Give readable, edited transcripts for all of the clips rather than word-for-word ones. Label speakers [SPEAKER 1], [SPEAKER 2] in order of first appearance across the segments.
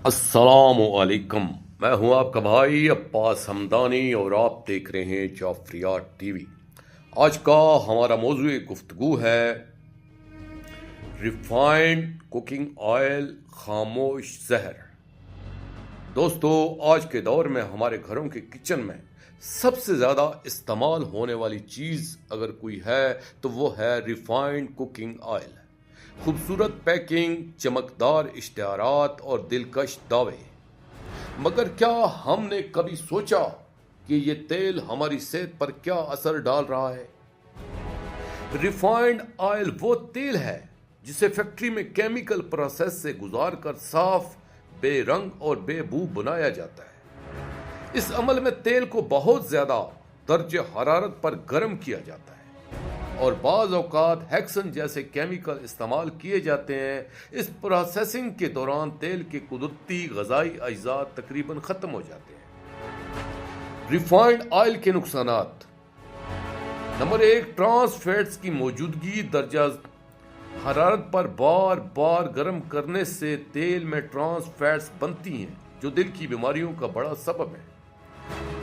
[SPEAKER 1] السلام علیکم، میں ہوں آپ کا بھائی عباس ہمدانی اور آپ دیکھ رہے ہیں جعفریات ٹی وی۔ آج کا ہمارا موضوع گفتگو ہے ریفائنڈ کوکنگ آئل خاموش زہر۔ دوستو، آج کے دور میں ہمارے گھروں کے کچن میں سب سے زیادہ استعمال ہونے والی چیز اگر کوئی ہے تو وہ ہے ریفائنڈ کوکنگ آئل۔ خوبصورت پیکنگ، چمکدار اشتہارات اور دلکش دعوے، مگر کیا ہم نے کبھی سوچا کہ یہ تیل ہماری صحت پر کیا اثر ڈال رہا ہے؟ ریفائنڈ آئل وہ تیل ہے جسے فیکٹری میں کیمیکل پروسیس سے گزار کر صاف، بے رنگ اور بے بو بنایا جاتا ہے۔ اس عمل میں تیل کو بہت زیادہ درجہ حرارت پر گرم کیا جاتا ہے اور بعض اوقات ہیکسن جیسے کیمیکل استعمال کیے جاتے ہیں۔ اس پروسیسنگ کے دوران تیل کے قدرتی غذائی اجزاء تقریباً ختم ہو جاتے ہیں۔ ریفائنڈ آئل کے نقصانات: نمبر 1، ٹرانس فیٹس کی موجودگی۔ درجہ حرارت پر بار بار گرم کرنے سے تیل میں ٹرانس فیٹس بنتی ہیں جو دل کی بیماریوں کا بڑا سبب ہے۔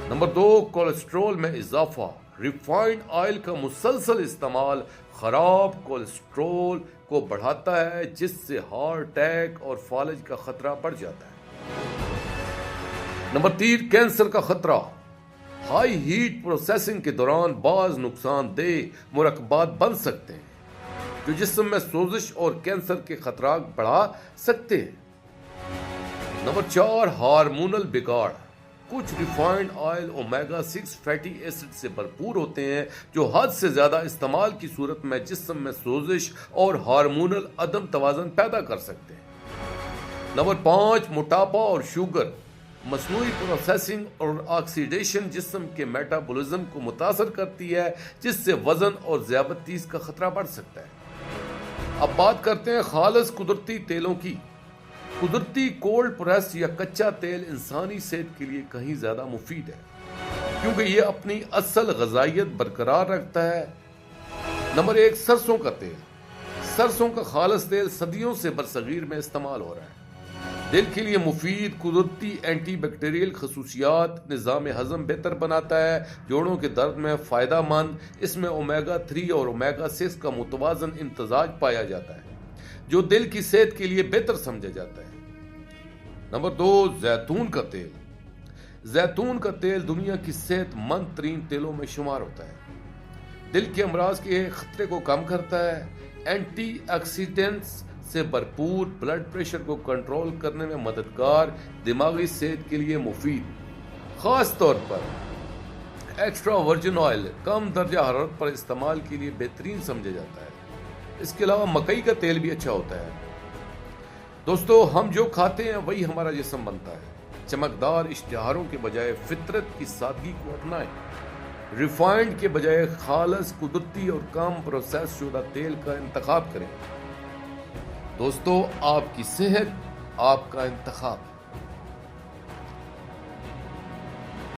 [SPEAKER 1] نمبر 2، کولیسٹرول میں اضافہ۔ ریفائنڈ آئل کا مسلسل استعمال خراب کولیسٹرول کو بڑھاتا ہے جس سے ہارٹ اٹیک اور فالج کا خطرہ بڑھ جاتا ہے۔ نمبر 3، کینسر کا خطرہ۔ ہائی ہیٹ پروسیسنگ کے دوران بعض نقصان دہ مرکبات بن سکتے ہیں جو جسم میں سوزش اور کینسر کے خطرات بڑھا سکتے ہیں۔ نمبر 4، ہارمونل بگاڑ۔ کچھ refined oil omega 6 fatty acid سے بھرپور ہوتے ہیں جو حد سے زیادہ استعمال کی صورت میں جسم میں سوزش اور ہارمونل عدم توازن پیدا کر سکتے ہیں۔ نمبر 5، موٹاپا اور شوگر۔ مصنوعی پروسیسنگ اور آکسیڈیشن جسم کے میٹابولزم کو متاثر کرتی ہے جس سے وزن اور ذیابیطس کا خطرہ بڑھ سکتا ہے۔ اب بات کرتے ہیں خالص قدرتی تیلوں کی۔ قدرتی کولڈ پریس یا کچا تیل انسانی صحت کے لیے کہیں زیادہ مفید ہے کیونکہ یہ اپنی اصل غذائیت برقرار رکھتا ہے۔ نمبر 1، سرسوں کا تیل۔ سرسوں کا خالص تیل صدیوں سے برصغیر میں استعمال ہو رہا ہے۔ دل کے لیے مفید، قدرتی اینٹی بیکٹیریل خصوصیات، نظام ہضم بہتر بناتا ہے، جوڑوں کے درد میں فائدہ مند۔ اس میں اومیگا 3 اور اومیگا 6 کا متوازن امتزاج پایا جاتا ہے جو دل کی صحت کے لیے بہتر سمجھا جاتا ہے۔ نمبر 2، زیتون کا تیل۔ زیتون کا تیل دنیا کی صحت مند ترین تیلوں میں شمار ہوتا ہے۔ دل کے امراض کے خطرے کو کم کرتا ہے، اینٹی آکسیڈنٹس سے بھرپور، بلڈ پریشر کو کنٹرول کرنے میں مددگار، دماغی صحت کے لیے مفید۔ خاص طور پر ایکسٹرا ورجن آئل کم درجہ حرارت پر استعمال کے لیے بہترین سمجھا جاتا ہے۔ اس کے علاوہ مکئی کا تیل بھی اچھا ہوتا ہے۔ دوستو، ہم جو کھاتے ہیں وہی ہمارا جسم بنتا ہے۔ چمکدار اشتہاروں کے بجائے فطرت کی سادگی کو اپنائیں۔ ریفائنڈ کے بجائے خالص قدرتی اور کم پروسیس شدہ تیل کا انتخاب کریں۔ دوستو، آپ کی صحت آپ کا انتخاب ہے۔